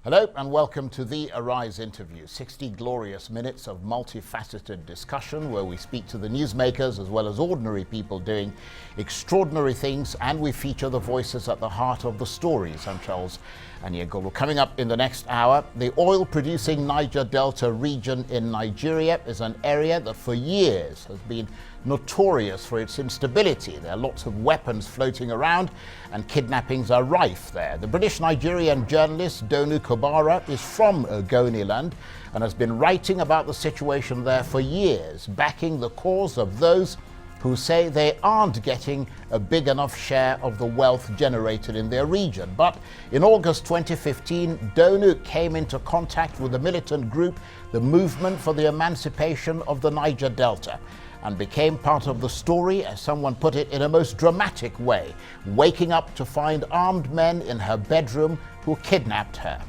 Hello and welcome to the Arise interview, 60 glorious minutes of multifaceted discussion where we speak to the newsmakers as well as ordinary people doing extraordinary things, and we feature the voices at the heart of the stories. I'm CharlesAniagolu. Coming up in the next hour, the oil-producing Niger Delta region in Nigeria is an area that for years has been notorious for its instability. There are lots of weapons floating around and kidnappings are rife there. The British Nigerian journalist Donu Kogbara is from Ogoniland and has been writing about the situation there for years, backing the cause of those who say they aren't getting a big enough share of the wealth generated in their region. But in August 2015, Donu came into contact with the militant group, the Movement for the Emancipation of the Niger Delta, and became part of the story, as someone put it, in a most dramatic way, waking up to find armed men in her bedroom who kidnapped her.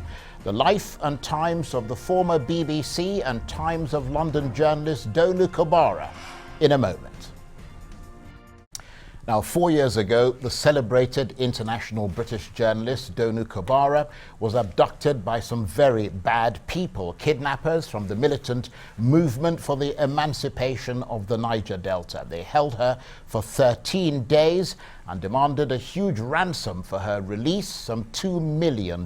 The life and times of the former BBC and Times of London journalist Donu Kogbara in a moment. Now, 4 years ago, the celebrated international British journalist Donu Kogbara was abducted by some very bad people, kidnappers from the militant Movement for the Emancipation of the Niger Delta. They held her for 13 days and demanded a huge ransom for her release, some $2 million.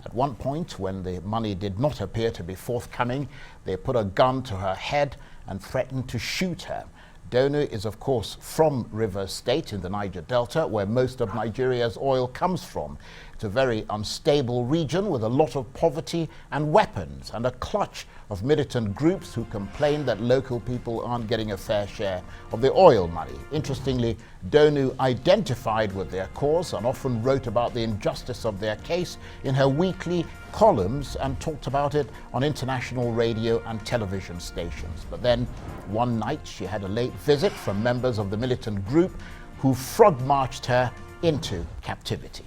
At one point, when the money did not appear to be forthcoming, they put a gun to her head and threatened to shoot her. Donu is, of course, from Rivers State in the Niger Delta, where most of Nigeria's oil comes from. It's a very unstable region with a lot of poverty and weapons, and a clutch of militant groups who complain that local people aren't getting a fair share of the oil money. Interestingly, Donu identified with their cause and often wrote about the injustice of their case in her weekly columns and talked about it on international radio and television stations. But then one night she had a late visit from members of the militant group who frog-marched her into captivity.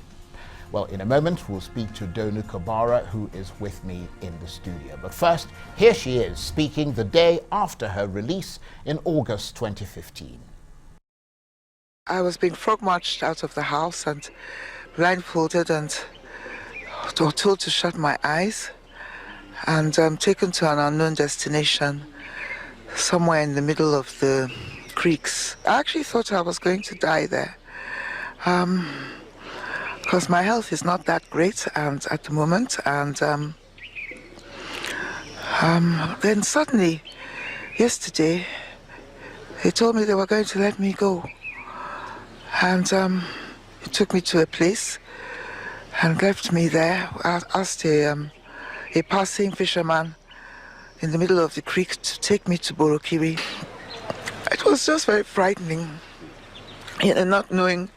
Well, in a moment we'll speak to Donu Kogbara, who is with me in the studio. But first, here she is speaking the day after her release in August 2015. I was being frog-marched out of the house and blindfolded and told to shut my eyes and taken to an unknown destination somewhere in the middle of the creeks. I actually thought I was going to die there because my health is not that great at the moment, and then suddenly yesterday they told me they were going to let me go, and it took me to a place and left me there. I asked a passing fisherman in the middle of the creek to take me to Borokiri. It was just very frightening, not knowing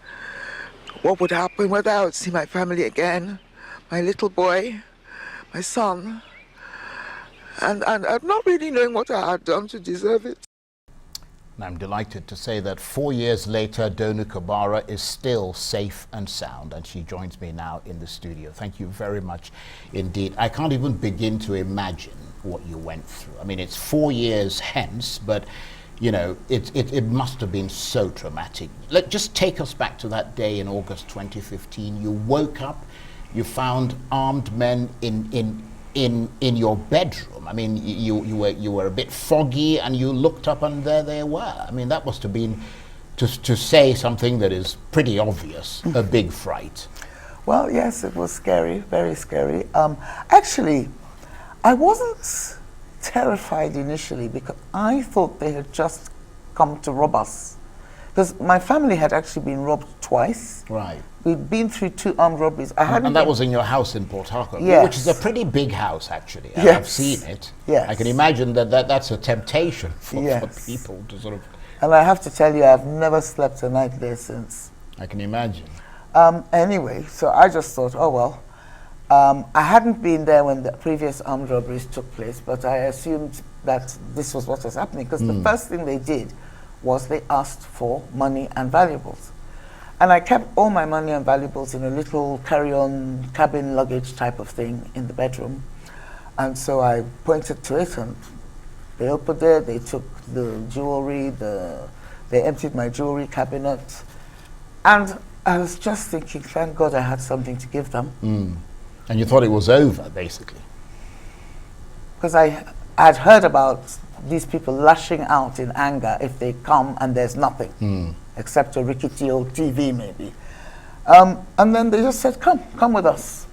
what would happen, whether I would see my family again, my little boy, my son, and I'm not really knowing what I had done to deserve it. I'm delighted to say that 4 years later, Donu Kogbara is still safe and sound, and she joins me now in the studio. Thank you very much indeed. I can't even begin to imagine what you went through. I mean, it's 4 years hence, but you know, it must have been so traumatic. Just take us back to that day in August 2015. You woke up, you found armed men in your bedroom. I mean, you were a bit foggy, and you looked up and there they were. I mean, that must have been, to say something that is pretty obvious, a big fright. Well, yes, it was scary, very scary. Actually, I wasn't terrified initially because I thought they had just come to rob us. Because my family had actually been robbed twice. Right. We'd been through 2 armed robberies. And that was in your house in Port Harcourt, yes, which is a pretty big house, actually. Yes. I've seen it. Yes. I can imagine that's a temptation for yes, people to sort of... And I have to tell you, I've never slept a night there since. I can imagine. Anyway, so I just thought, oh well. I hadn't been there when the previous armed robberies took place, but I assumed that this was what was happening, because the first thing they did was they asked for money and valuables. And I kept all my money and valuables in a little carry-on cabin luggage type of thing in the bedroom. And so I pointed to it, and they opened it, they took the jewelry, they emptied my jewelry cabinet. And I was just thinking, thank God I had something to give them. And you thought it was over, basically? Because I had heard about these people lashing out in anger if they come and there's nothing, except a rickety old TV maybe. And then they just said, come with us.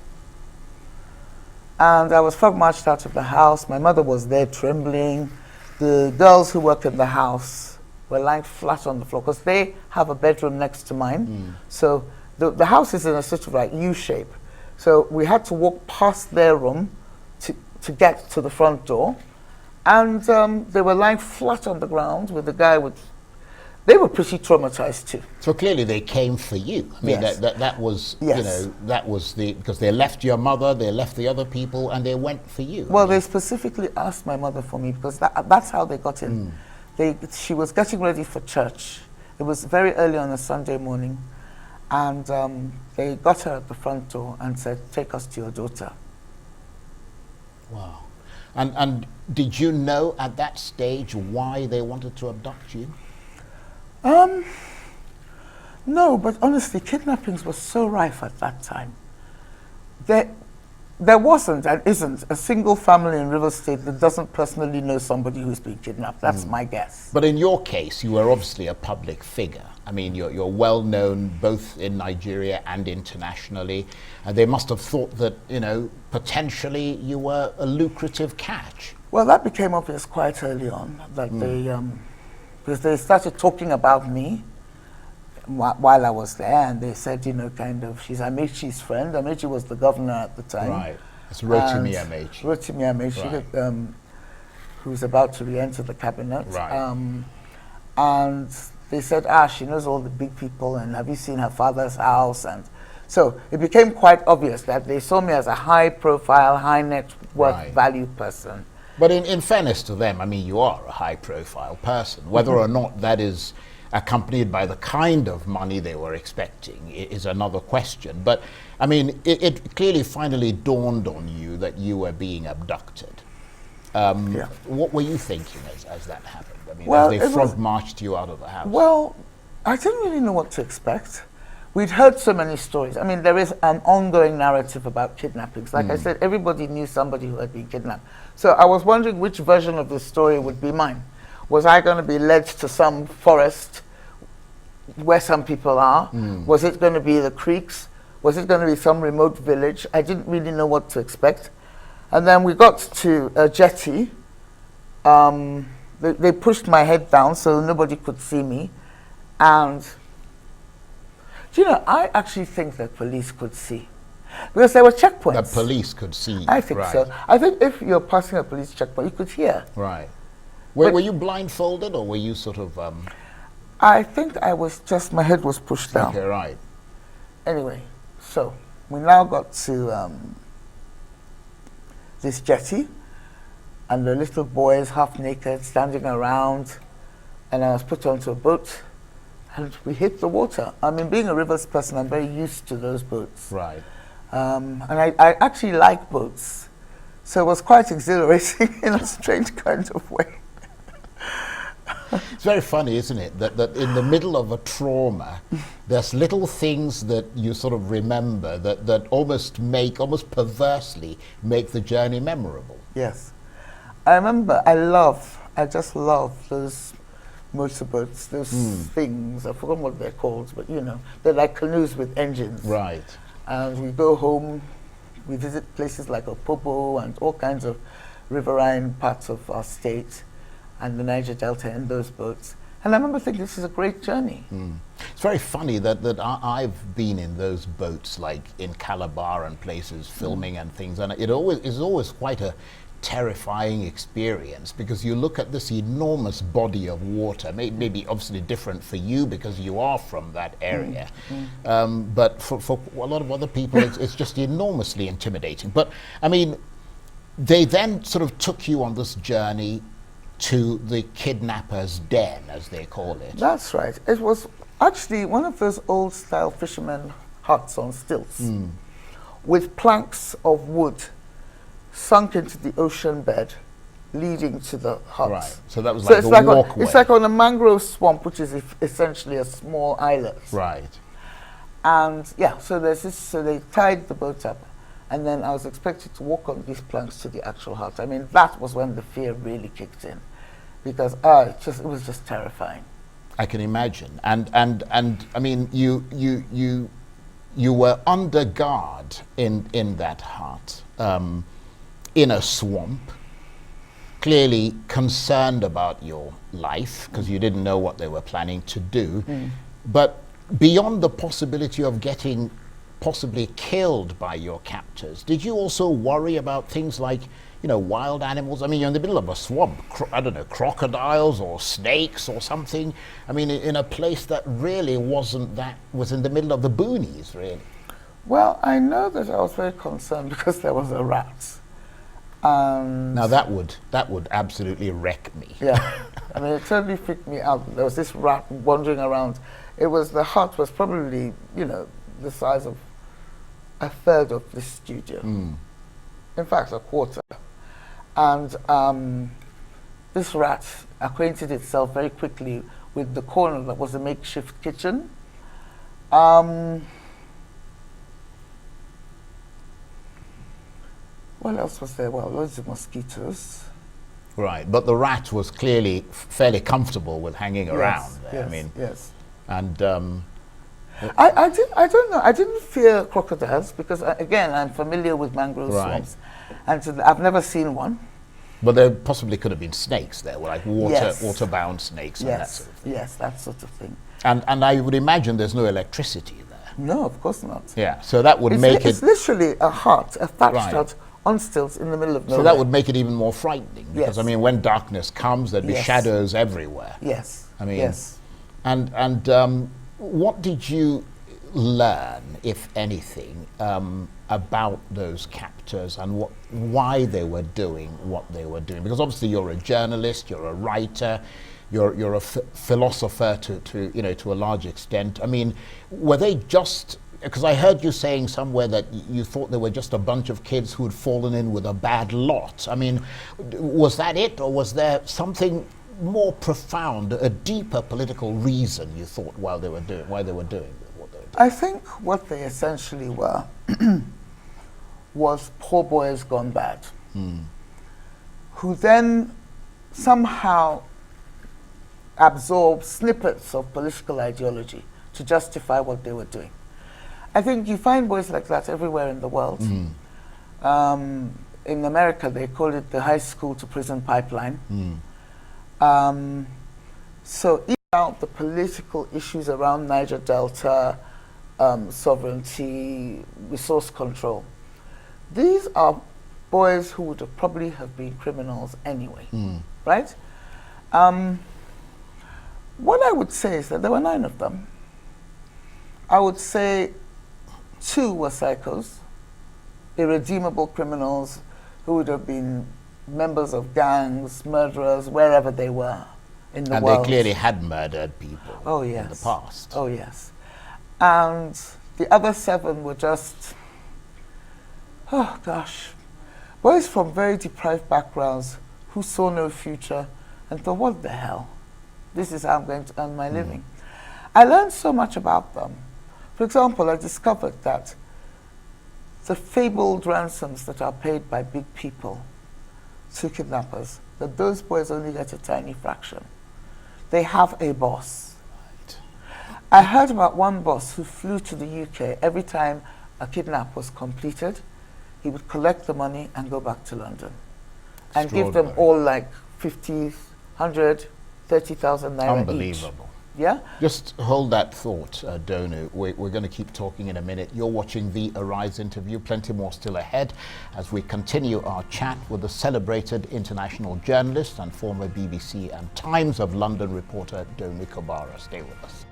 And I was frog marched out of the house. My mother was there trembling. The girls who worked in the house were lying flat on the floor because they have a bedroom next to mine. So the house is in a sort of like U shape. So we had to walk past their room to get to the front door. And they were lying flat on the ground with the guy with... They were pretty traumatized too. So clearly they came for you. I mean, Yes. that was, Yes. you know, that was because they left your mother, they left the other people, and they went for you. Well, they specifically asked my mother for me because that's how they got in. She was getting ready for church. It was very early on a Sunday morning. And they got her at the front door and said, take us to your daughter. Wow. And did you know at that stage why they wanted to abduct you? No, but honestly, kidnappings were so rife at that time. There wasn't and isn't a single family in Rivers State that doesn't personally know somebody who's been kidnapped. That's my guess. But in your case, you were obviously a public figure. I mean, you're well known both in Nigeria and internationally. And they must have thought that, you know, potentially you were a lucrative catch. Well, that became obvious quite early on, that because they started talking about me while I was there, and they said, you know, kind of, she's Amechi's friend. Amechi was the governor at the time. Right. It's Rotimi Amechi. Rotimi Amechi, Right. who's about to re-enter the cabinet. Right. And they said, she knows all the big people, and have you seen her father's house? And so it became quite obvious that they saw me as a high-profile, high-net-worth Right. value person. But in fairness to them, I mean, you are a high-profile person. Whether or not that is accompanied by the kind of money they were expecting is another question. But, I mean, it clearly finally dawned on you that you were being abducted. What were you thinking as that happened? I mean, Well, as they frog-marched you out of the house? Well, I didn't really know what to expect. We'd heard so many stories. I mean, there is an ongoing narrative about kidnappings. Like I said, everybody knew somebody who had been kidnapped. So I was wondering which version of the story would be mine. Was I going to be led to some forest where some people are? Was it going to be the creeks? Was it going to be some remote village? I didn't really know what to expect. And then we got to a jetty. They pushed my head down so nobody could see me. And, you know, I actually think the police could see. Because there were checkpoints. The police could see. I think so. I think if you're passing a police checkpoint, you could hear. Right. Were you blindfolded or were you sort of... I think I was just, my head was pushed down. Okay, right. Anyway, so we now got to this jetty, and the little boys, half naked, standing around, and I was put onto a boat, and we hit the water. I mean, being a rivers person, I'm very used to those boats. Right. And I actually like boats, so it was quite exhilarating in a strange kind of way. It's very funny, isn't it, that in the middle of a trauma, there's little things that you sort of remember that almost perversely make the journey memorable. Yes. I remember, I just love those motorboats, those things, I forgot what they're called, but you know, they're like canoes with engines. Right. And we go home, we visit places like Opobo and all kinds of riverine parts of our state, and the Niger Delta in those boats. And I remember thinking, this is a great journey. It's very funny that I've been in those boats, like in Calabar and places, filming and things, and it is always quite a terrifying experience because you look at this enormous body of water, maybe obviously different for you because you are from that area, but for a lot of other people it's just enormously intimidating. But I mean, they then sort of took you on this journey to the kidnappers' den, as they call it. That's right. It was actually one of those old style fishermen huts on stilts with planks of wood sunk into the ocean bed leading to the huts. Right. So that was So like it's a like walkway. it's like on a mangrove swamp, which is essentially a small islet. Right. And yeah, so there's this. So they tied the boat up, And then I was expected to walk on these planks to the actual hut. I mean, that was when the fear really kicked in, because it was just terrifying. I can imagine. And I mean, you were under guard in that hut, in a swamp, clearly concerned about your life because you didn't know what they were planning to do. But beyond the possibility of getting possibly killed by your captors, did you also worry about things like, you know, wild animals? I mean, you're in the middle of a swamp, I don't know, crocodiles or snakes or something. I mean, in a place that really was in the middle of the boonies, really. Well, I know that I was very concerned because there was a rat. Now that would absolutely wreck me. Yeah, I mean, it totally freaked me out. There was this rat wandering around. The hut was probably, you know, the size of a third of this studio. In fact, a quarter. And this rat acquainted itself very quickly with the corner that was a makeshift kitchen. What else was there? Well, loads of mosquitoes. Right, but the rat was clearly fairly comfortable with hanging around there. Yes, I mean, yes. And I don't know. I didn't fear crocodiles because, again, I'm familiar with mangrove swamps, and so I've never seen one. But there possibly could have been snakes there, like waterbound snakes and that sort of thing. Yes, that sort of thing. And I would imagine there's no electricity there. No, of course not. Yeah, so that would make it... It's literally a hut, a thatched hut on stilts in the middle of nowhere. So that would make it even more frightening because, I mean, when darkness comes, there'd be shadows everywhere. Yes. I mean, and what did you learn, if anything, about those captors and why they were doing what they were doing? Because obviously you're a journalist, you're a writer, you're a philosopher to a large extent. I mean, were they just... Because I heard you saying somewhere that you thought they were just a bunch of kids who had fallen in with a bad lot. I mean, was that it, or was there something more profound, a deeper political reason you thought why they were doing what they were doing? I think what they essentially were was poor boys gone bad, who then somehow absorbed snippets of political ideology to justify what they were doing. I think you find boys like that everywhere in the world. In America, they call it the high school to prison pipeline. So even out the political issues around Niger Delta, sovereignty, resource control, these are boys who would have probably have been criminals anyway, right? What I would say is that there were 9 of them. I would say 2 were psychos, irredeemable criminals who would have been members of gangs, murderers, wherever they were in the world. And they clearly had murdered people in the past. Oh, yes. And the other 7 were just, oh gosh, boys from very deprived backgrounds who saw no future and thought, what the hell? This is how I'm going to earn my living. I learned so much about them. For example, I discovered that the fabled ransoms that are paid by big people to kidnappers, that those boys only get a tiny fraction. They have a boss. Right. I heard about one boss who flew to the UK. Every time a kidnap was completed, he would collect the money and go back to London and give them all like 50, 100, 30,000 naira Unbelievable. Each. Yeah? Just hold that thought, Donu. We're going to keep talking in a minute. You're watching the Arise interview. Plenty more still ahead as we continue our chat with the celebrated international journalist and former BBC and Times of London reporter, Donu Kogbara. Stay with us.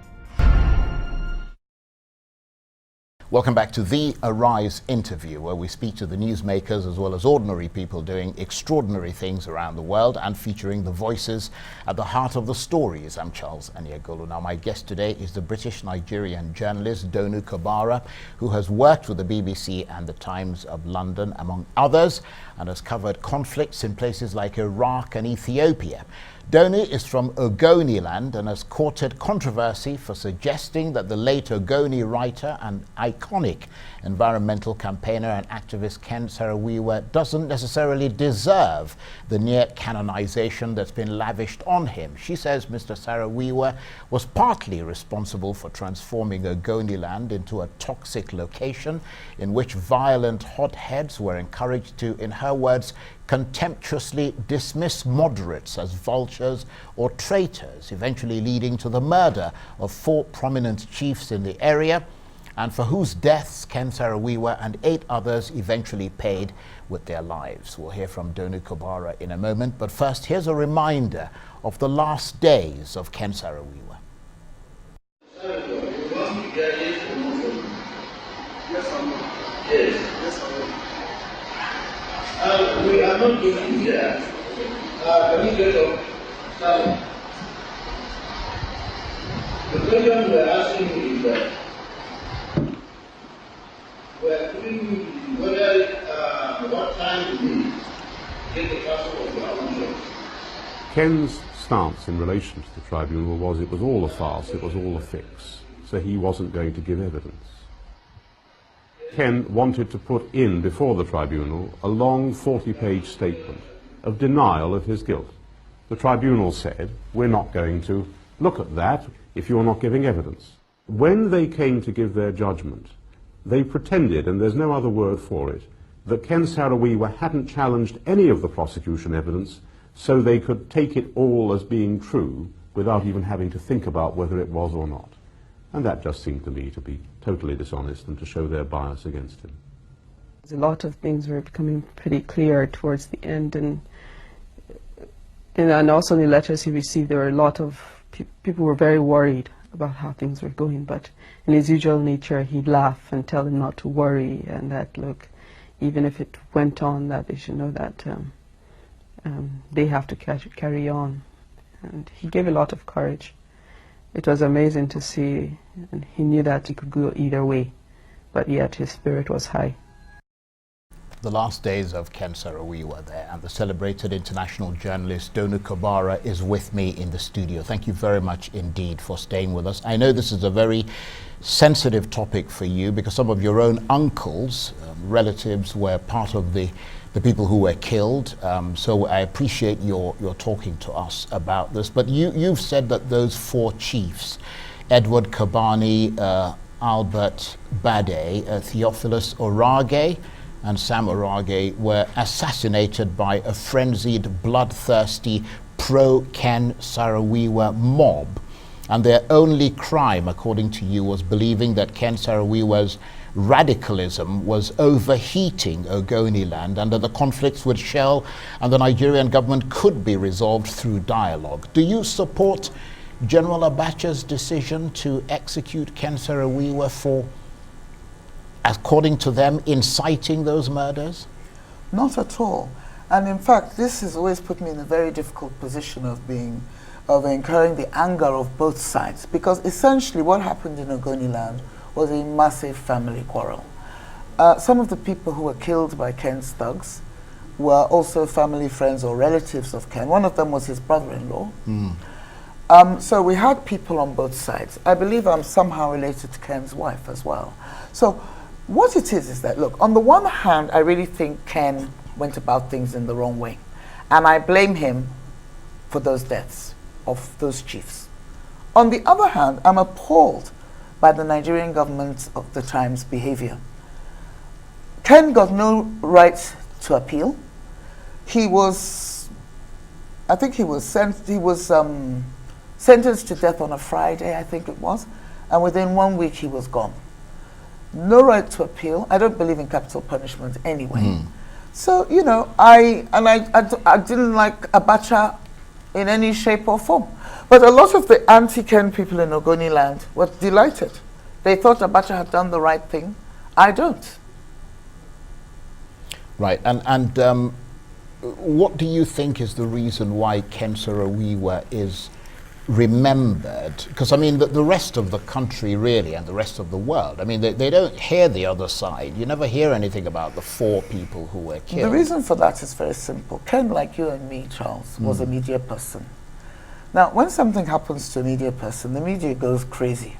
Welcome back to the Arise interview, where we speak to the newsmakers as well as ordinary people doing extraordinary things around the world and featuring the voices at the heart of the stories. I'm CharlesAniagolu. Now, my guest today is the British Nigerian journalist Donu Kogbara, who has worked with the BBC and the Times of London, among others, and has covered conflicts in places like Iraq and Ethiopia. Donu is from Ogoniland and has courted controversy for suggesting that the late Ogoni writer and iconic environmental campaigner and activist Ken Saro-Wiwa doesn't necessarily deserve the near canonization that's been lavished on him. She says Mr. Saro-Wiwa was partly responsible for transforming Ogoniland into a toxic location in which violent hotheads were encouraged to, in her words, contemptuously dismiss moderates as vultures or traitors, eventually leading to the murder of 4 prominent chiefs in the area, and for whose deaths Ken Saro-Wiwa and 8 others eventually paid with their lives. We'll hear from Donu Kogbara in a moment, but first here's a reminder of the last days of Ken Saro-Wiwa. We are not going here. Can we get up? The question we are asking you is that we are asking whether what time we get the castle of the Abuja. Ken's stance in relation to the tribunal was it was all a farce, it was all a fix, so he wasn't going to give evidence. Ken wanted to put in before the tribunal a long 40-page statement of denial of his guilt. The tribunal said, we're not going to look at that if you're not giving evidence. When they came to give their judgment, they pretended, and there's no other word for it, that Ken Saro-Wiwa hadn't challenged any of the prosecution evidence, so they could take it all as being true without even having to think about whether it was or not. And that just seemed to me to be totally dishonest and to show their bias against him. A lot of things were becoming pretty clear towards the end, and also in the letters he received, there were a lot of people were very worried about how things were going, but in his usual nature he'd laugh and tell them not to worry, and that, look, even if it went on, that they should know that they have to carry on. And he gave a lot of courage. It was amazing to see, and he knew that it could go either way, but yet his spirit was high. The last days of Ken Saro-Wiwa there, and the celebrated international journalist Donu Kogbara is with me in the studio. Thank you very much indeed for staying with us. I know this is a very sensitive topic for you because some of your own uncles, relatives, were part of the people who were killed. So I appreciate your talking to us about this. But you've said that those 4 chiefs, Edward Kabani, Albert Bade, Theophilus Orage, and Sam Orage, were assassinated by a frenzied, bloodthirsty, pro-Ken Saro-Wiwa mob. And their only crime, according to you, was believing that Ken Saro-Wiwa's radicalism was overheating Ogoniland, and that the conflicts with Shell and the Nigerian government could be resolved through dialogue. Do you support General Abacha's decision to execute Ken Saro-Wiwa for, according to them, inciting those murders? Not at all. And in fact, this has always put me in a very difficult position of incurring the anger of both sides, because essentially what happened in Ogoniland was a massive family quarrel. Some of the people who were killed by Ken's thugs were also family, friends, or relatives of Ken. One of them was his brother-in-law. So we had people on both sides. I believe I'm somehow related to Ken's wife as well. So what it is that, look, on the one hand, I really think Ken went about things in the wrong way. And I blame him for those deaths of those chiefs. On the other hand, I'm appalled by the Nigerian government of the time's behavior. Ken got no right to appeal. He was, I think he was sentenced to death on a Friday, I think it was, and within 1 week he was gone. No right to appeal. I don't believe in capital punishment anyway. So, you know, I didn't like Abacha in any shape or form. But a lot of the anti-Ken people in Ogoniland were delighted. They thought Abacha had done the right thing. I don't. Right, and what do you think is the reason why Ken Saro-Wiwa is remembered? Because I mean the rest of the country really, and the rest of the world, I mean they don't hear the other side. You never hear anything about the 4 people who were killed. The reason for that is very simple. Ken, like you and me, Charles, was a media person. Now, when something happens to a media person, the media goes crazy.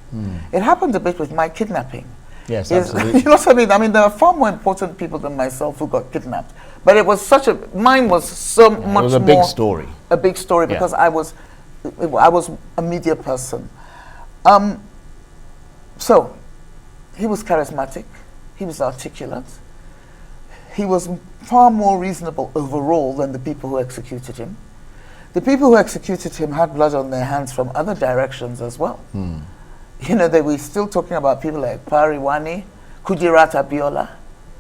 It happened a bit with my kidnapping. Yes, Is- absolutely. You know what I mean? I mean, there are far more important people than myself who got kidnapped. But it was such a, mine was so much more. It was a big story. A big story Yeah. because I was a media person. So, he was charismatic. He was articulate. He was far more reasonable overall than the people who executed him. The people who executed him had blood on their hands from other directions as well. You know, they were still talking about people like Pariwani, Kudirat Abiola,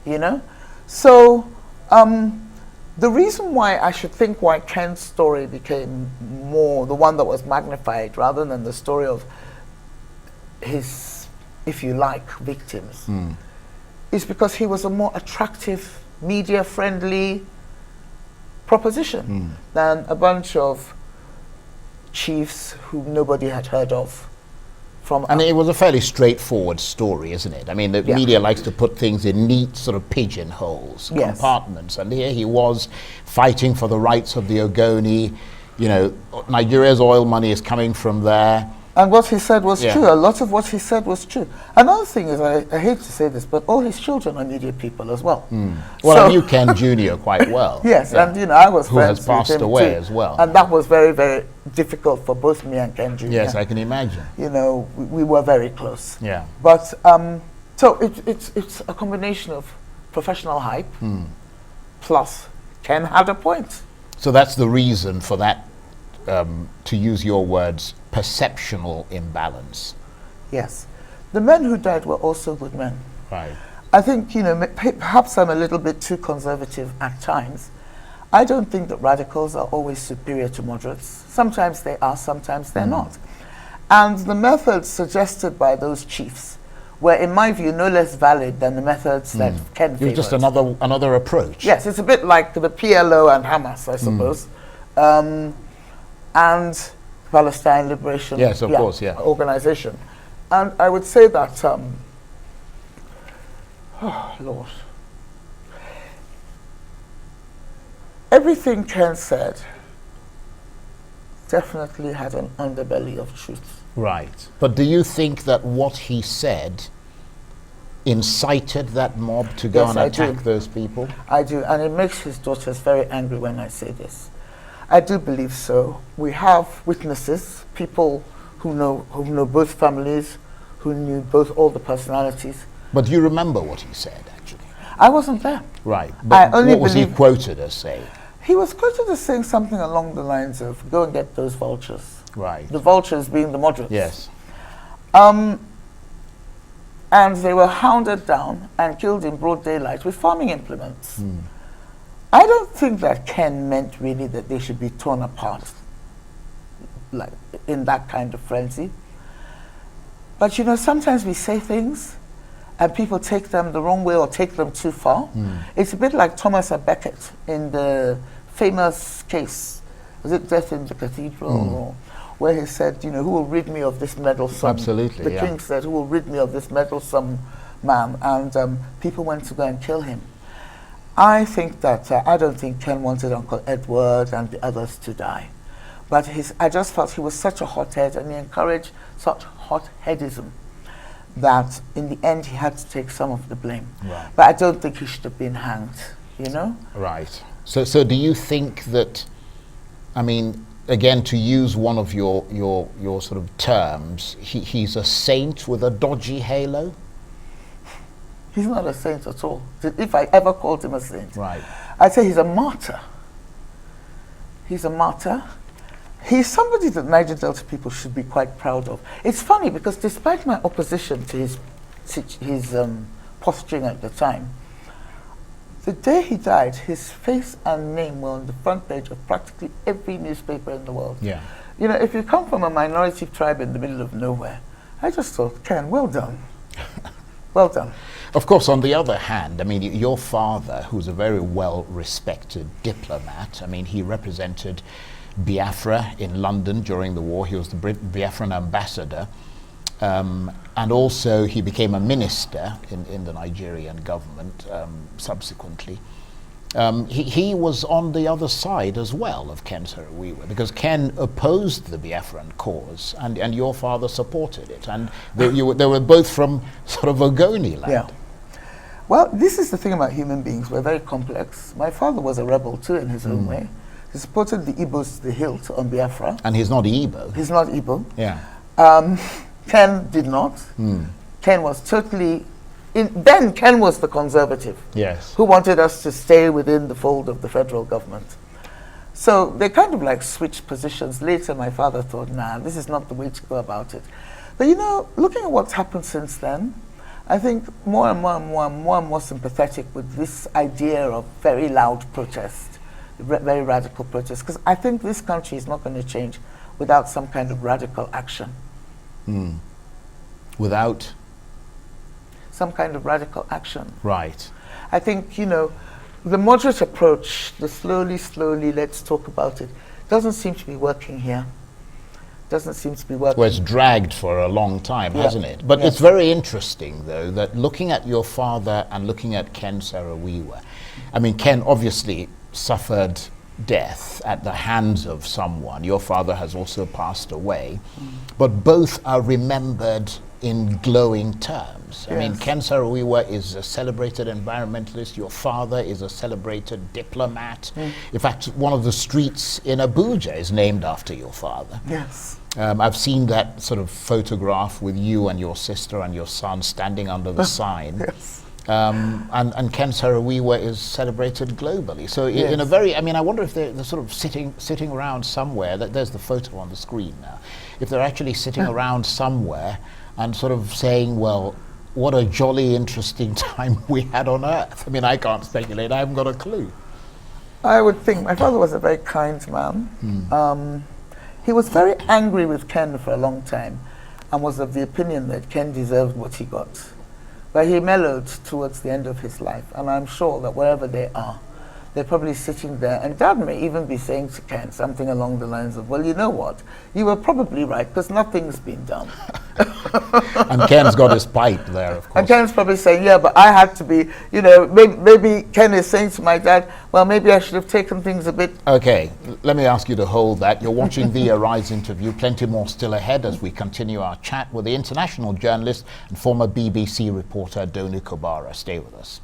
you know. So, the reason why I should think why Ken's story became more the one that was magnified rather than the story of his, if you like, victims, is because he was a more attractive, media-friendly proposition than a bunch of chiefs who nobody had heard of. And it was a fairly straightforward story, isn't it? I mean, the media likes to put things in neat sort of pigeonholes, compartments. And here he was fighting for the rights of the Ogoni. You know, Nigeria's oil money is coming from there. And what he said was true. A lot of what he said was true. Another thing is, I hate to say this, but all his children are media people as well. Well, So- I knew Ken Jr. quite well. Yes, and you know, I was Who friends has passed with him away too. as well. And that was very, very difficult for both me and Ken Jr. Yes, I can imagine. You know, we were very close. Yeah. But so it's a combination of professional hype plus Ken had a point. So that's the reason for that, to use your words, perceptional imbalance. Yes, the men who died were also good men. Right. I think, you know, perhaps I'm a little bit too conservative at times. I don't think that radicals are always superior to moderates. Sometimes they are, sometimes they're not. And the methods suggested by those chiefs were, in my view, no less valid than the methods that Ken It was just favored. another approach. Yes, it's a bit like the PLO and Hamas, I suppose. And Palestine Liberation Yes, of course, yeah. Organization. And I would say that, oh, Lord. Everything Ken said definitely had an underbelly of truth. Right. But do you think that what he said incited that mob to go Yes, and I attack do. those people? I do, and it makes his daughters very angry when I say this. I do believe so. We have witnesses, people who know both families, who knew both all the personalities. But do you remember what he said, actually? I wasn't there. Right. But only what was he believe- quoted as saying? He was quoted as saying something along the lines of, go and get those vultures. Right. The vultures being the moderates. Yes. And they were hounded down and killed in broad daylight with farming implements. I don't think that Ken meant really that they should be torn apart, like in that kind of frenzy. But you know, sometimes we say things and people take them the wrong way or take them too far. It's a bit like Thomas à Becket in the famous case, was it Death in the Cathedral, or where he said, you know, who will rid me of this meddlesome... Absolutely, The yeah. king said, who will rid me of this meddlesome man? And people went to go and kill him. I think that, I don't think Ken wanted Uncle Edward and the others to die. But I just felt he was such a hothead and he encouraged such hot-headism that in the end he had to take some of the blame. Right. But I don't think he should have been hanged, you know? Right. So do you think that, I mean, again, to use one of your sort of terms, he's a saint with a dodgy halo? He's not a saint at all. If I ever called him a saint. Right. I'd say he's a martyr. He's a martyr. He's somebody that Niger Delta people should be quite proud of. It's funny because despite my opposition to his posturing at the time, the day he died, his face and name were on the front page of practically every newspaper in the world. Yeah. You know, if you come from a minority tribe in the middle of nowhere, I just thought, Ken, well done. Well done. Of course, on the other hand, I mean, your father, who's a very well-respected diplomat, I mean, he represented Biafra in London during the war. He was the Biafran ambassador. And also he became a minister in the Nigerian government subsequently. he was on the other side as well of Ken Saro-Wiwa, because Ken opposed the Biafran cause, and your father supported it, and they were both from sort of Ogoniland. Yeah. Well, this is the thing about human beings. We're very complex. My father was a rebel too in his own way. He supported the Igbos to the hilt on Biafra. And he's not Igbo. He's not Igbo. Yeah. Ken did not. Ken was totally... then Ken was the conservative. Yes. Who wanted us to stay within the fold of the federal government. So they kind of like switched positions. Later my father thought, nah, this is not the way to go about it. But you know, looking at what's happened since then, I think more and more sympathetic with this idea of very loud protest, very radical protest, because I think this country is not going to change without some kind of radical action. Without? Some kind of radical action. Right. I think, you know, the moderate approach, the slowly, let's talk about it, doesn't seem to be working here. Doesn't seem to be working. Well, it's dragged for a long time, hasn't it? But Yes. it's very interesting, though, that looking at your father and looking at Ken Saro-Wiwa, I mean, Ken obviously suffered death at the hands of someone. Your father has also passed away. But both are remembered in glowing terms. I mean, Ken Saro-Wiwa is a celebrated environmentalist. Your father is a celebrated diplomat. In fact, one of the streets in Abuja is named after your father. Yes. I've seen that sort of photograph with you and your sister and your son standing under the sign. Yes. And Ken Saro-Wiwa is celebrated globally. So in a very, I mean, I wonder if they're sort of sitting around somewhere. There's the photo on the screen now. If they're actually sitting around somewhere and sort of saying, well, what a jolly interesting time we had on Earth. I mean, I can't speculate. I haven't got a clue. I would think my father was a very kind man. He was very angry with Ken for a long time and was of the opinion that Ken deserved what he got. But he mellowed towards the end of his life, and I'm sure that wherever they are, they're probably sitting there, and Dad may even be saying to Ken something along the lines of, well, you know what, you were probably right, because nothing's been done. And Ken's got his pipe there, of course. And Ken's probably saying, yeah, but I had to be, you know, maybe Ken is saying to my dad, well, maybe I should have taken things a bit. Okay, let me ask you to hold that. You're watching the Arise interview. Plenty more still ahead as we continue our chat with the international journalist and former BBC reporter Donu Kogbara. Stay with us.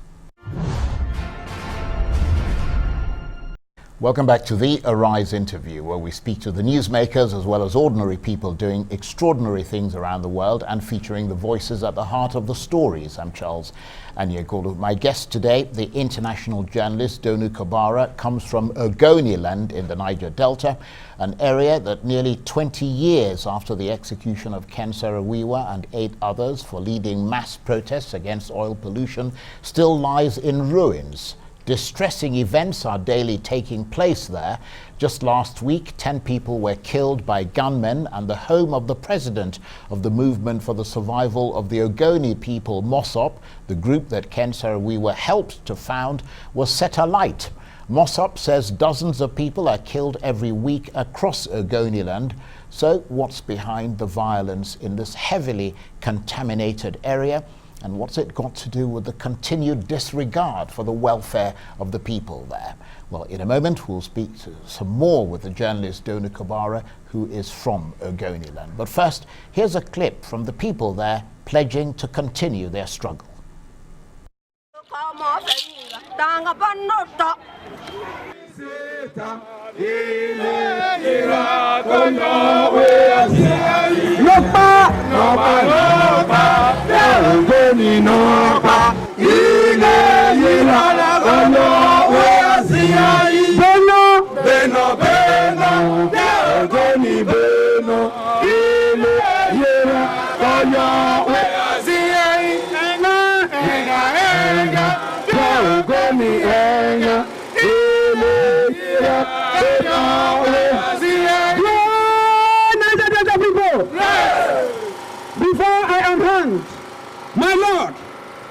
Welcome back to the Arise interview, where we speak to the newsmakers as well as ordinary people doing extraordinary things around the world and featuring the voices at the heart of the stories. I'm CharlesAniagolu. My guest today, the international journalist Donu Kogbara, comes from Ogoniland in the Niger Delta, an area that nearly 20 years after the execution of Ken Saro-Wiwa and 8 others for leading mass protests against oil pollution still lies in ruins. Distressing events are daily taking place there. Just last week, 10 people were killed by gunmen, and the home of the president of the Movement for the Survival of the Ogoni People, MOSOP, the group that Ken Saro-Wiwa helped to found, was set alight. MOSOP says dozens of people are killed every week across Ogoniland. So what's behind the violence in this heavily contaminated area? And what's it got to do with the continued disregard for the welfare of the people there? Well, in a moment, we'll speak to some more with the journalist Donu Kogbara, who is from Ogoniland. But first, here's a clip from the people there pledging to continue their struggle. Before I am hanged, my Lord,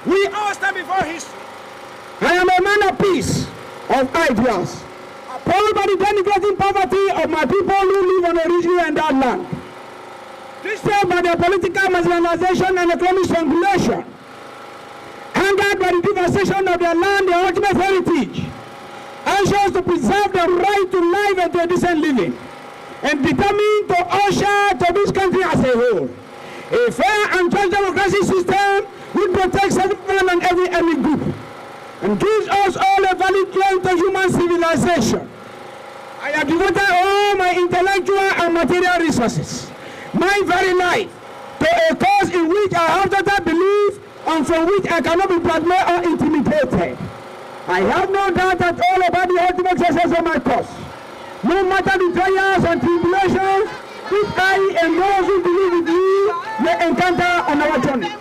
we all stand before history. I am a man of peace, of ideas, appalled by the denigrating poverty of my people who live on a regional and that land. Disturbed by their political marginalization and economic strangulation, angered by the devastation of their land, their ultimate heritage, anxious to preserve the right to life and to a decent living, and determined to usher to this country as a whole a fair and just democracy system which protects everyone and every ethnic group, and gives us all a valid claim to human civilization. I have devoted all my intellectual and material resources, my very life, to a cause in which I have total belief and from which I cannot be blackmailed or intimidated. I have no doubt at all about the ultimate success of my cause, no matter the trials and tribulations which I and those who believe with me may encounter on our journey.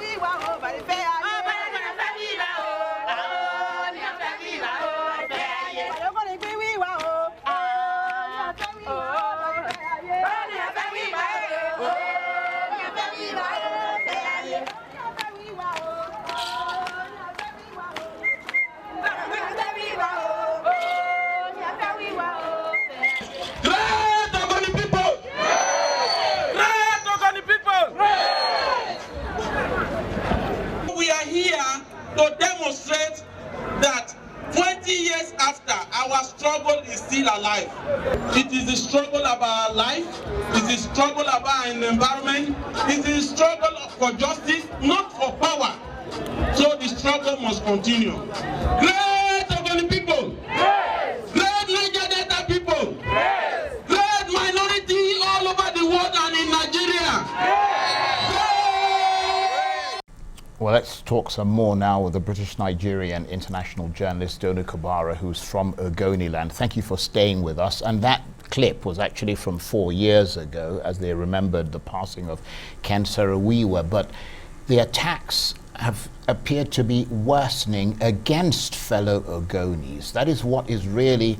We are here to demonstrate that 20 years after, our struggle is still alive. It is the struggle about our life, it is the struggle about an environment, it is the struggle for justice, not for power. So the struggle must continue. Great Ogoni people! Great Niger Delta people! Great minority all over the world and in Nigeria! Well, let's talk some more now with the British Nigerian international journalist Donu Kogbara, who's from Ogoniland. Thank you for staying with us. And that clip was actually from 4 years ago, as they remembered the passing of Ken Saro-Wiwa. But the attacks have appeared to be worsening against fellow Ogonis. That is what is really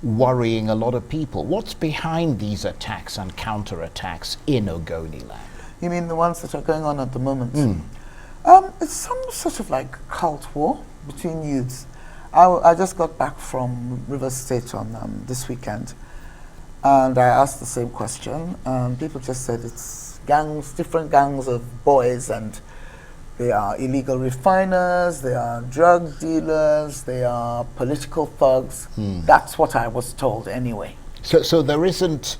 worrying a lot of people. What's behind these attacks and counterattacks in Ogoniland? You mean the ones that are going on at the moment? It's some sort of like cult war between youths. I just got back from Rivers State on this weekend, and I asked the same question, and people just said it's gangs, different gangs of boys, and they are illegal refiners, they are drug dealers, they are political thugs. That's what I was told anyway. So there isn't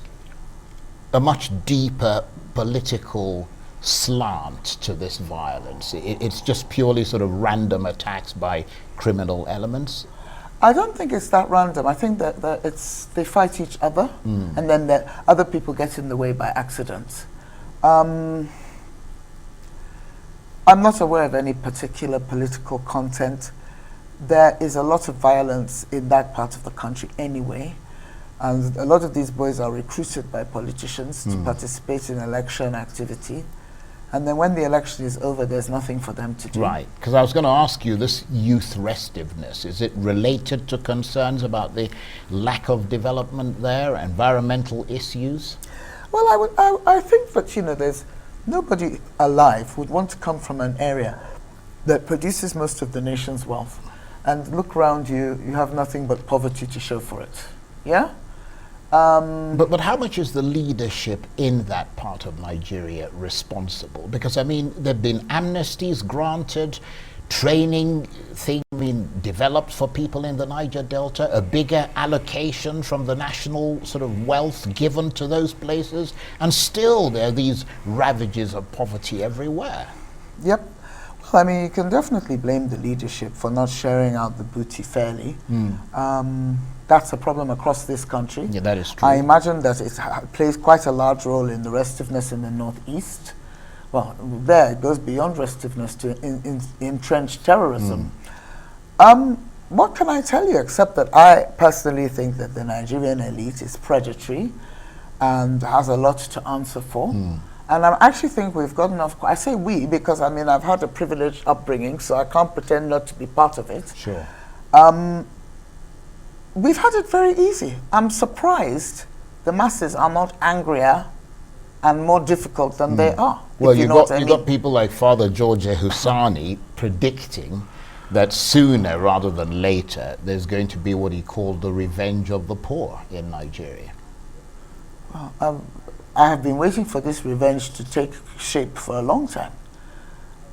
a much deeper political slant to this violence. It's just purely sort of random attacks by criminal elements. I don't think it's that random. I think that they fight each other, and then other people get in the way by accident. I'm not aware of any particular political content. There is a lot of violence in that part of the country anyway, and a lot of these boys are recruited by politicians to participate in election activity. And then when the election is over, there's nothing for them to do. Right, because I was going to ask you, this youth restiveness, is it related to concerns about the lack of development there, environmental issues? Well, I think that, you know, there's nobody alive would want to come from an area that produces most of the nation's wealth and look around you, you have nothing but poverty to show for it. Yeah? But how much is the leadership in that part of Nigeria responsible? Because, I mean, there have been amnesties granted, training things being developed for people in the Niger Delta, a bigger allocation from the national sort of wealth given to those places, and still there are these ravages of poverty everywhere. Yep. Well, I mean, you can definitely blame the leadership for not sharing out the booty fairly. That's a problem across this country. Yeah, that is true. I imagine that it plays quite a large role in the restiveness in the northeast. Well, there it goes beyond restiveness to entrenched terrorism. What can I tell you except that I personally think that the Nigerian elite is predatory and has a lot to answer for. And I actually think we've got enough. I say we because, I mean, I've had a privileged upbringing, so I can't pretend not to be part of it. Sure. We've had it very easy. I'm surprised the masses are not angrier and more difficult than they are. Well, you've got people like Father George Ehusani predicting that sooner rather than later there's going to be what he called the revenge of the poor in Nigeria. Well, I have been waiting for this revenge to take shape for a long time.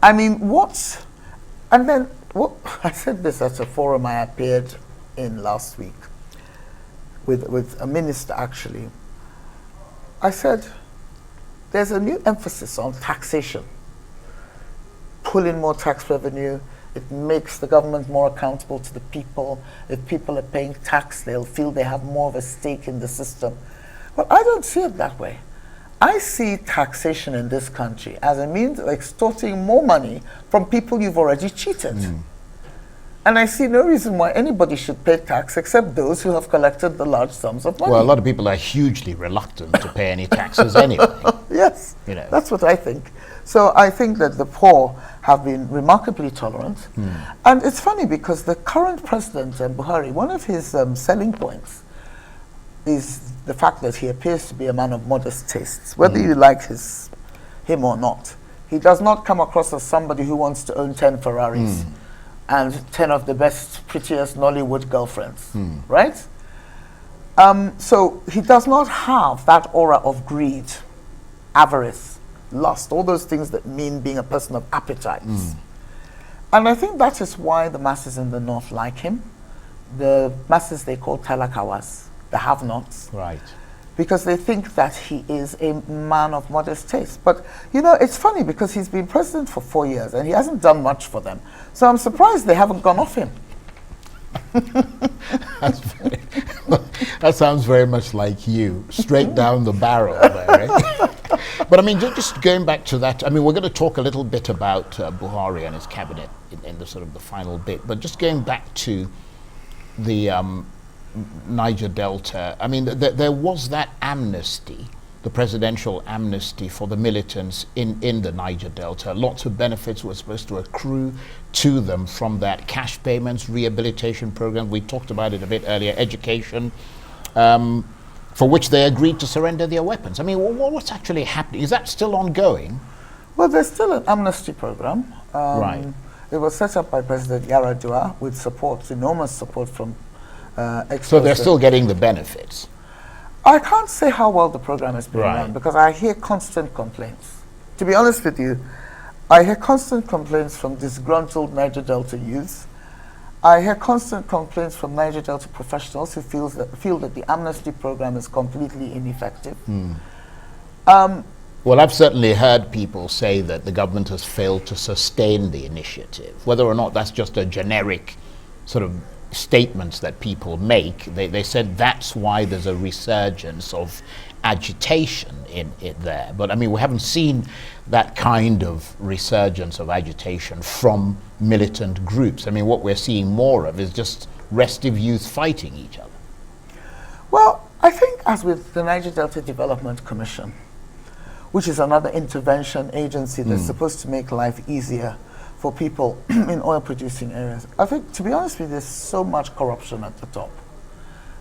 I mean, and then, I said this at a forum I appeared in last week with a minister, actually. I said, there's a new emphasis on taxation, pulling more tax revenue. It makes the government more accountable to the people. If people are paying tax, they'll feel they have more of a stake in the system. Well, I don't see it that way. I see taxation in this country as a means of extorting more money from people you've already cheated. And I see no reason why anybody should pay tax except those who have collected the large sums of money. Well, a lot of people are hugely reluctant to pay any taxes anyway. Yes, You know. that's what I think. So I think that the poor have been remarkably tolerant. And it's funny because the current president, Buhari, one of his selling points is the fact that he appears to be a man of modest tastes, whether you like him or not. He does not come across as somebody who wants to own 10 Ferraris and 10 of the best, prettiest Nollywood girlfriends, right? So he does not have that aura of greed, avarice, lust, all those things that mean being a person of appetites. And I think that is why the masses in the north like him. The masses they call talakawas, the have-nots. Right. Because they think that he is a man of modest taste. But, you know, it's funny because he's been president for 4 years and he hasn't done much for them. So I'm surprised they haven't gone off him. That sounds very much like you, straight down the barrel there, right? But I mean, just going back to that, I mean, we're going to talk a little bit about Buhari and his cabinet in the sort of the final bit, but just going back to the Niger Delta, I mean, there was that amnesty, the presidential amnesty for the militants in the Niger Delta. Lots of benefits were supposed to accrue to them from that. Cash payments, rehabilitation programs, we talked about it a bit earlier, education, for which they agreed to surrender their weapons. I mean, what's actually happening? Is that still ongoing? Well, there's still an amnesty program. Right. It was set up by President Yar'Adua with support, enormous support from So they're still getting the benefits? I can't say how well the program is being Right. run because I hear constant complaints. To be honest with you, I hear constant complaints from disgruntled Niger Delta youths. I hear constant complaints from Niger Delta professionals who feel that the amnesty program is completely ineffective. Well, I've certainly heard people say that the government has failed to sustain the initiative. Whether or not that's just a generic sort of statements that people make, they said that's why there's a resurgence of agitation in it there. But I mean, we haven't seen that kind of resurgence of agitation from militant groups. I mean, what we're seeing more of is just restive youth fighting each other. Well, I think as with the Niger Delta Development Commission, which is another intervention agency that's supposed to make life easier for people in oil-producing areas. I think, to be honest with you, there's so much corruption at the top.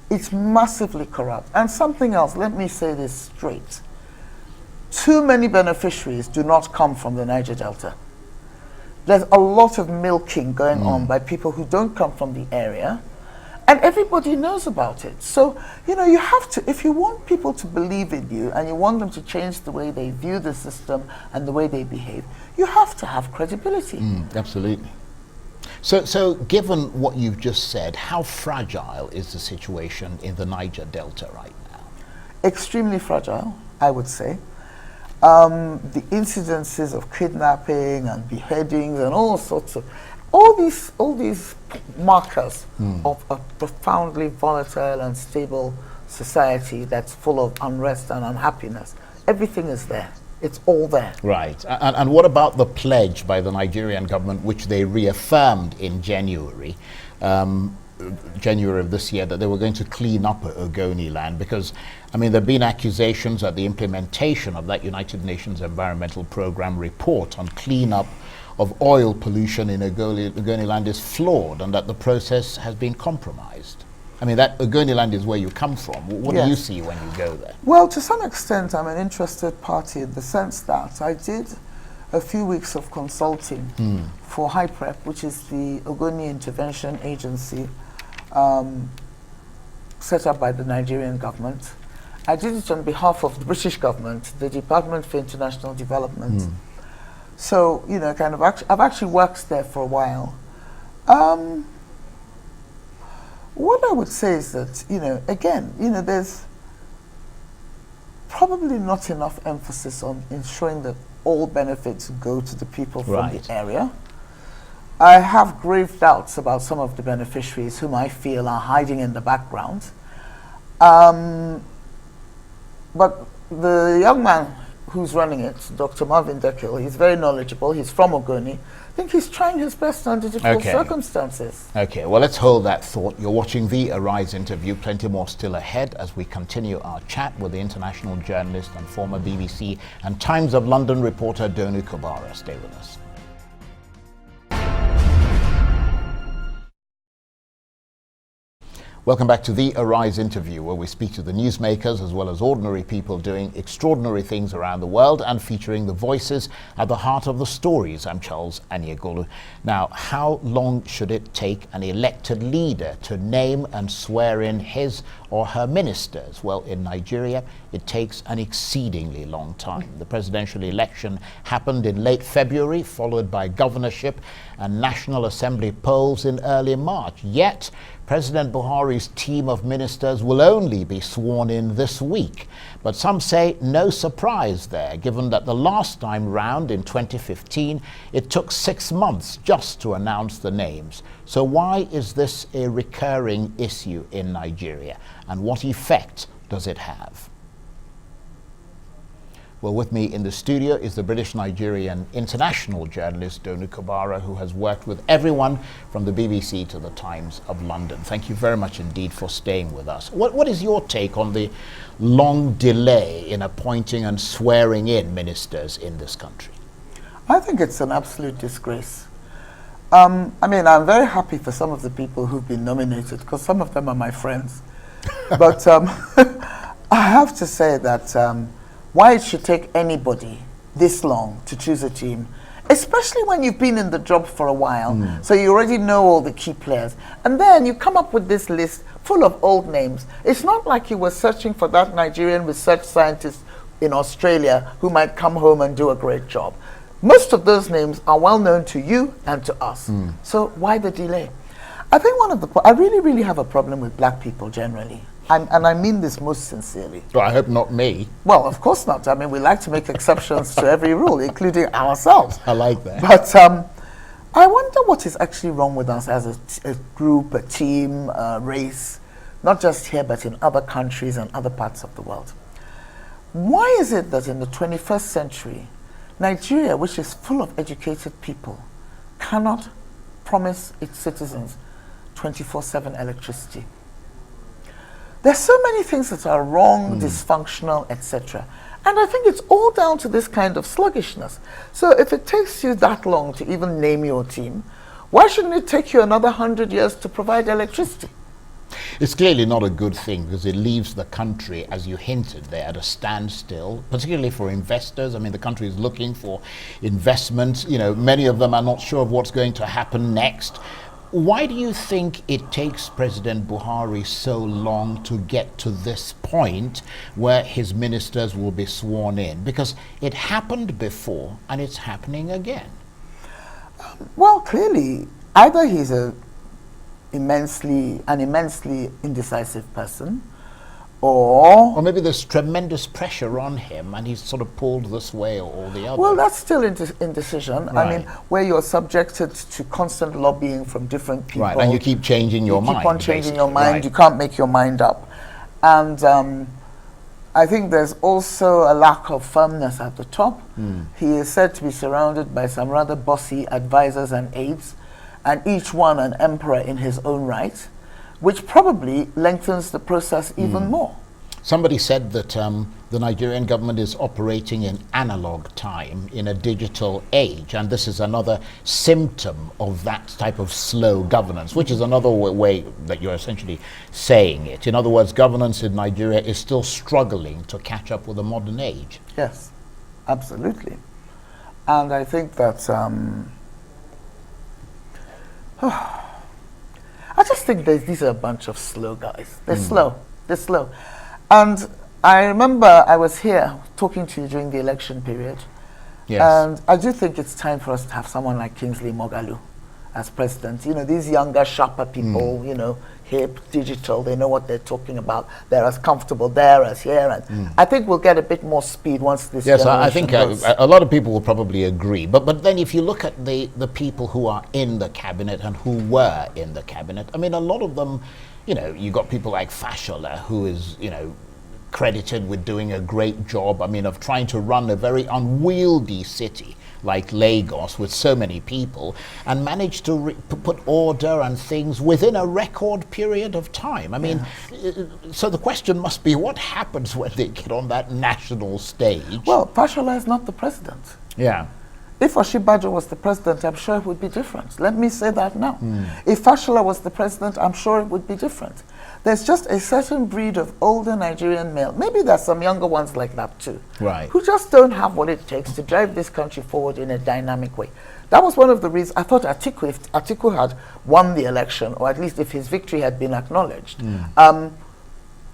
It's massively corrupt. And something else, let me say this straight. Too many beneficiaries do not come from the Niger Delta. There's a lot of milking going on by people who don't come from the area, and everybody knows about it. So, you know, you have to, if you want people to believe in you and you want them to change the way they view the system and the way they behave, you have to have credibility. Absolutely. So given what you've just said, how fragile is the situation in the Niger Delta right now? Extremely fragile, I would say. The incidences of kidnapping and beheadings and all sorts of, all these markers of a profoundly volatile and stable society that's full of unrest and unhappiness. Everything is there. It's all there. Right. And what about the pledge by the Nigerian government, which they reaffirmed in January of this year, that they were going to clean up Ogoniland? Because, I mean, there have been accusations that the implementation of that United Nations Environmental Programme report on cleanup of oil pollution in Ogoniland is flawed and that the process has been compromised. I mean, that Ogoniland is where you come from. What do you see when you go there? Well, to some extent, I'm an interested party in the sense that I did a few weeks of consulting for HIPREP, which is the Ogoni Intervention Agency set up by the Nigerian government. I did it on behalf of the British government, the Department for International Development. So, you know, I've actually worked there for a while. What I would say is that, again, there's probably not enough emphasis on ensuring that all benefits go to the people from the area. I have grave doubts about some of the beneficiaries whom I feel are hiding in the background. But the young man who's running it, Dr. Marvin Dekil, he's very knowledgeable, he's from Ogoni. I think he's trying his best under difficult circumstances. Okay, well, let's hold that thought. You're watching the Arise interview. Plenty more still ahead as we continue our chat with the international journalist and former BBC and Times of London reporter Donu Kogbara. Stay with us. Welcome back to the Arise interview, where we speak to the newsmakers as well as ordinary people doing extraordinary things around the world and featuring the voices at the heart of the stories. I'm CharlesAniagolu. Now, how long should it take an elected leader to name and swear in his or her ministers? Well, in Nigeria, it takes an exceedingly long time. The presidential election happened in late February, followed by governorship and National Assembly polls in early March. Yet, President Buhari's team of ministers will only be sworn in this week. But some say no surprise there, given that the last time round in 2015, it took 6 months just to announce the names. So why is this a recurring issue in Nigeria? And what effect does it have? Well, with me in the studio is the British Nigerian international journalist Donu Kogbara, who has worked with everyone from the BBC to the Times of London. Thank you very much indeed for staying with us. What is your take on the long delay in appointing and swearing in ministers in this country? I think it's an absolute disgrace. I'm very happy for some of the people who've been nominated, because some of them are my friends. But I have to say that why it should take anybody this long to choose a team, especially when you've been in the job for a while, so you already know all the key players, and then you come up with this list full of old names. It's not like you were searching for that Nigerian research scientist in Australia who might come home and do a great job. Most of those names are well known to you and to us. So why the delay? I think I really, really have a problem with black people generally. And I mean this most sincerely. Well, I hope not me. Well, of course not. I mean, we like to make exceptions to every rule, including ourselves. I like that. But I wonder what is actually wrong with us as a group, a team, a race, not just here, but in other countries and other parts of the world. Why is it that in the 21st century, Nigeria, which is full of educated people, cannot promise its citizens 24/7 electricity? There's so many things that are wrong, dysfunctional, etc. And I think it's all down to this kind of sluggishness. So if it takes you that long to even name your team, why shouldn't it take you another 100 years to provide electricity? It's clearly not a good thing, because it leaves the country, as you hinted there, at a standstill, particularly for investors. I mean, the country is looking for investment. Many of them are not sure of what's going to happen next. Why do you think it takes President Buhari so long to get to this point where his ministers will be sworn in? Because it happened before and it's happening again. Well, clearly, either he's an immensely indecisive person, or maybe there's tremendous pressure on him and he's sort of pulled this way or the other. Well, that's still indecision. Right. I mean, where you're subjected to constant lobbying from different people. Right, and you keep changing your mind. You keep on changing basically. your mind. Right. You can't make your mind up. And I think there's also a lack of firmness at the top. He is said to be surrounded by some rather bossy advisors and aides, and each one an emperor in his own right, which probably lengthens the process even more. Somebody said that the Nigerian government is operating in analog time in a digital age, and this is another symptom of that type of slow governance, which is another way that you're essentially saying it. In other words, governance in Nigeria is still struggling to catch up with the modern age. Yes, absolutely. And I think that I just think these are a bunch of slow guys. They're slow. They're slow. And I remember I was here talking to you during the election period. Yes. And I do think it's time for us to have someone like Kingsley Moghalu as president. You know, these younger, sharper people, you know, hip, digital, they know what they're talking about. They're as comfortable there as here. And I think we'll get a bit more speed once this Yes, I think goes. a lot of people will probably agree. But then if you look at the people who are in the cabinet and who were in the cabinet, I mean, a lot of them, you know, you got people like Fashola, who is, you know, credited with doing a great job, I mean, of trying to run a very unwieldy city like Lagos with so many people and managed to put order and things within a record period of time. I mean, so the question must be, what happens when they get on that national stage? Well, Fashola is not the president. Yeah. If Oshibajo was the president, I'm sure it would be different. Let me say that now. If Fashola was the president, I'm sure it would be different. There's just a certain breed of older Nigerian male, maybe there's some younger ones like that too, right, who just don't have what it takes to drive this country forward in a dynamic way. That was one of the reasons I thought Atiku, if Atiku had won the election, or at least if his victory had been acknowledged,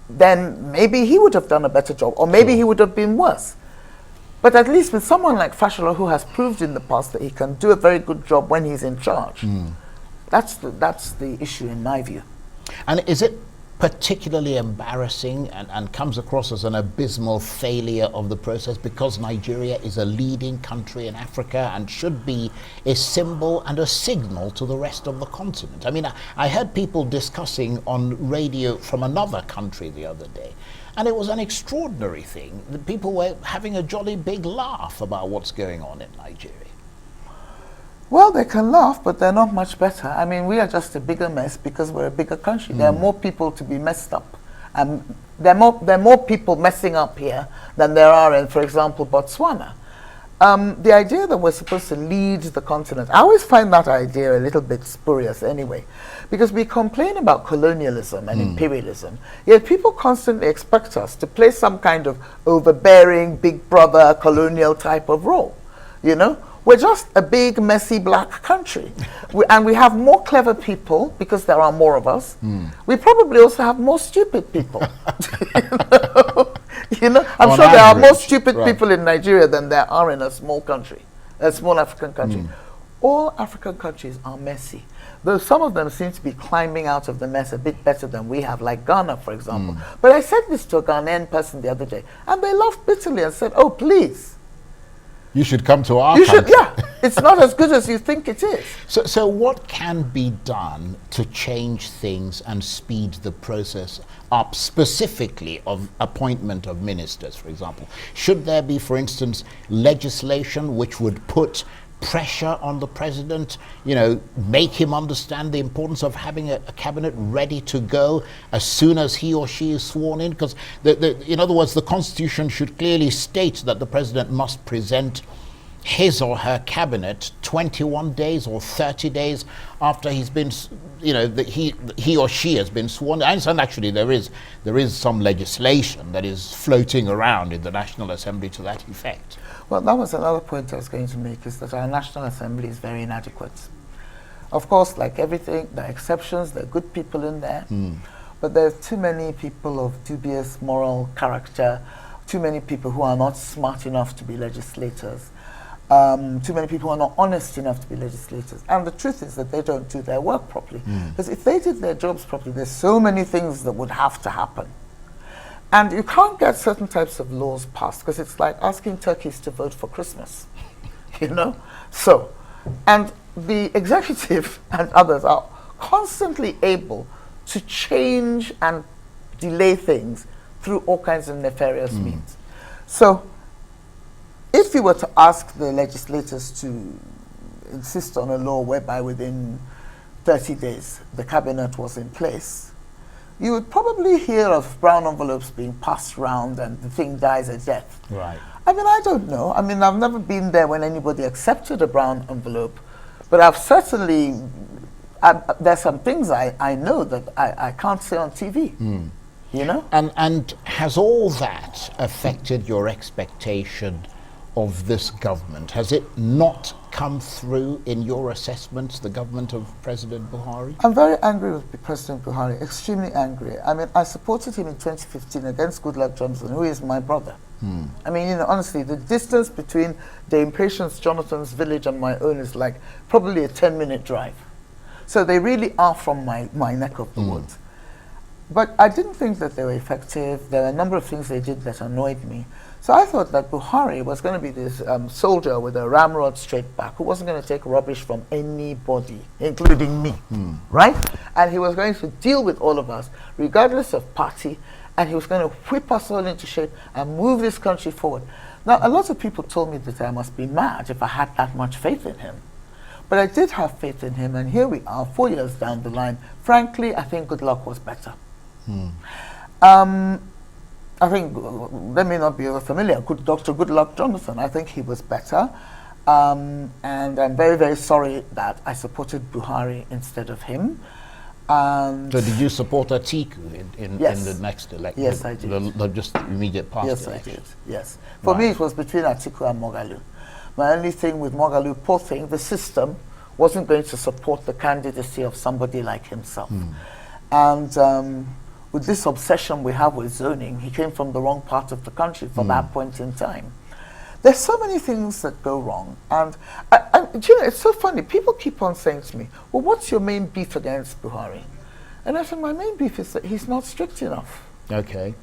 then maybe he would have done a better job, or maybe he would have been worse. But at least with someone like Fashola, who has proved in the past that he can do a very good job when he's in charge, that's the issue in my view. And is it particularly embarrassing and comes across as an abysmal failure of the process because Nigeria is a leading country in Africa and should be a symbol and a signal to the rest of the continent? I mean, I heard people discussing on radio from another country the other day, and it was an extraordinary thing. The people were having a jolly big laugh about what's going on in Nigeria. Well, they can laugh, but they're not much better. I mean, we are just a bigger mess because we're a bigger country. There are more people to be messed up. There are more people messing up here than there are in, for example, Botswana. The idea that we're supposed to lead the continent, I always find that idea a little bit spurious anyway, because we complain about colonialism and imperialism, yet people constantly expect us to play some kind of overbearing, big brother, colonial type of role, you know? We're just a big, messy black country. And we have more clever people because there are more of us. We probably also have more stupid people. You know? I'm sure there are more stupid people in Nigeria than there are in a small country, a small African country. All African countries are messy, though some of them seem to be climbing out of the mess a bit better than we have, like Ghana, for example. But I said this to a Ghanaian person the other day, and they laughed bitterly and said, "Oh, please. You should come to our country." Yeah, it's not as good as you think it is. So what can be done to change things and speed the process up, specifically of appointment of ministers, for example? Should there be, for instance, legislation which would put pressure on the president, you know, make him understand the importance of having a cabinet ready to go as soon as he or she is sworn in? Because, in other words, the Constitution should clearly state that the president must present his or her cabinet 21 days or 30 days after he's been, you know, that he or she has been sworn. I understand actually there is some legislation that is floating around in the National Assembly to that effect. Well, that was another point I was going to make, is that our National Assembly is very inadequate. Of course, like everything, there are exceptions, there are good people in there, but there are too many people of dubious moral character, too many people who are not smart enough to be legislators, too many people who are not honest enough to be legislators. And the truth is that they don't do their work properly. Because if they did their jobs properly, there's so many things that would have to happen. And you can't get certain types of laws passed because it's like asking turkeys to vote for Christmas, you know? So, and the executive and others are constantly able to change and delay things through all kinds of nefarious means. So, if you were to ask the legislators to insist on a law whereby within 30 days the cabinet was in place, you would probably hear of brown envelopes being passed around and the thing dies a death. Right. I mean, I don't know. I mean, I've never been there when anybody accepted a brown envelope, but I've certainly, there's some things I know that I can't say on TV, you know? And has all that affected your expectation of this government? Has it not come through in your assessments, the government of President Buhari? I'm very angry with President Buhari, extremely angry. I mean, I supported him in 2015 against Goodluck Johnson, who is my brother. I mean, you know, honestly, the distance between the Impatience Jonathan's village and my own is like probably a 10-minute drive. So they really are from my neck of the woods. But I didn't think that they were effective. There were a number of things they did that annoyed me. So I thought that Buhari was going to be this soldier with a ramrod straight back who wasn't going to take rubbish from anybody, including me, right? And he was going to deal with all of us, regardless of party, and he was going to whip us all into shape and move this country forward. Now, a lot of people told me that I must be mad if I had that much faith in him. But I did have faith in him, and here we are, 4 years down the line. Frankly, I think Goodluck was better. I think, let me not be familiar, Dr. Goodluck Jonathan, I think he was better. And I'm very, very sorry that I supported Buhari instead of him. And so did you support Atiku in the next election? Yes, I did. Just immediate past Yes, election. I did, yes. For me, it was between Atiku and Moghalu. My only thing with Moghalu, poor thing, the system wasn't going to support the candidacy of somebody like himself. And with this obsession we have with zoning, he came from the wrong part of the country for that point in time. There's so many things that go wrong. And you know, it's so funny. People keep on saying to me, well, what's your main beef against Buhari? And I said, my main beef is that he's not strict enough. Okay.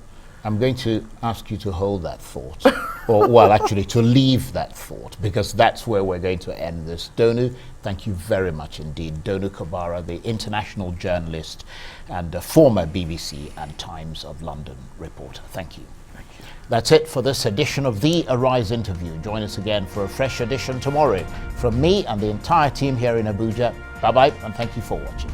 I'm going to ask you to hold that thought, or well, actually to leave that thought, because that's where we're going to end this. Donu, thank you very much indeed. Donu Kogbara, the international journalist and former BBC and Times of London reporter. Thank you. Thank you. That's it for this edition of The Arise Interview. Join us again for a fresh edition tomorrow. From me and the entire team here in Abuja, bye-bye, and thank you for watching.